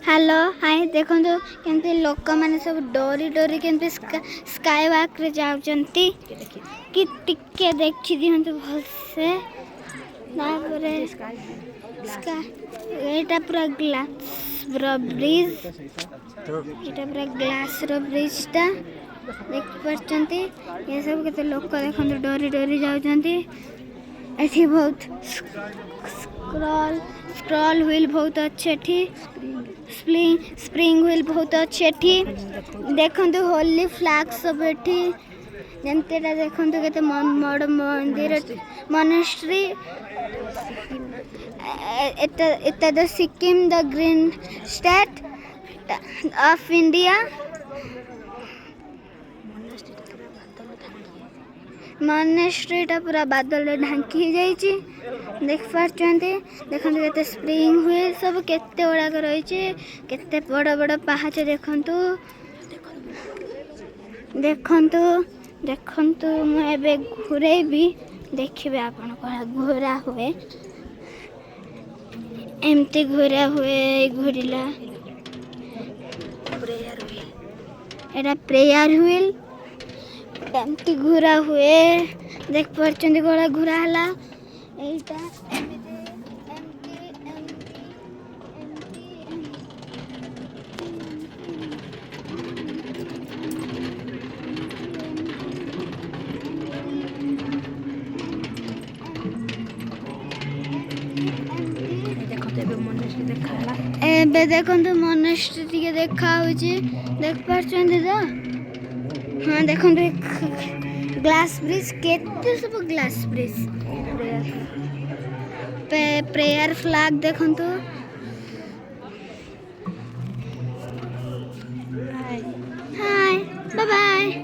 Hello hi देखो केमती लोक मैंने सब डरी डरी केमती स्काई वॉक रे जाउचंती कि टिके देखि दिहंतु भलसे तापरे एटा पूरा ग्लास ब्रिज एटा पूरा ग्लास रो ब्रिज टा देख परचंती ये सब केते लोक देखंतु डरी डरी जाउचंती एठी बहुत स्क्रॉल व्हील बहुत अच्छे थी स्प्रिंग व्हील बहुत अच्छे थी देखंतु होली फ्लैग सब एठी जेमतेटा देखंतु केते बड़ मंदिर मोनेस्ट्री एता the Sikkim the green state of India monastery टा पूरा बादल रे ढांकी जाईची देख पारचंती देखंतु केते स्प्रिंग व्हील सब केते बड़ा कर रहिची केते बड़ बड़ पहाच देखंतु देखंतु देखंतु म एबे घुरेबी देखिबे आपण कोला घोरा हुए एमती घोरा हुए घुरिला एटा प्रेयर व्हील एमती घुरा हुए देख परचंदी गोला घुरा हला एटा एबे देखंतु मोनेस्ट्री टिके देखा होची देख परचंदी तो हाँ देखंतु ग्लास ब्रिज केते सब ग्लास ब्रिज प्रेयर फ्लैग देखंतु हाय बाय बाय।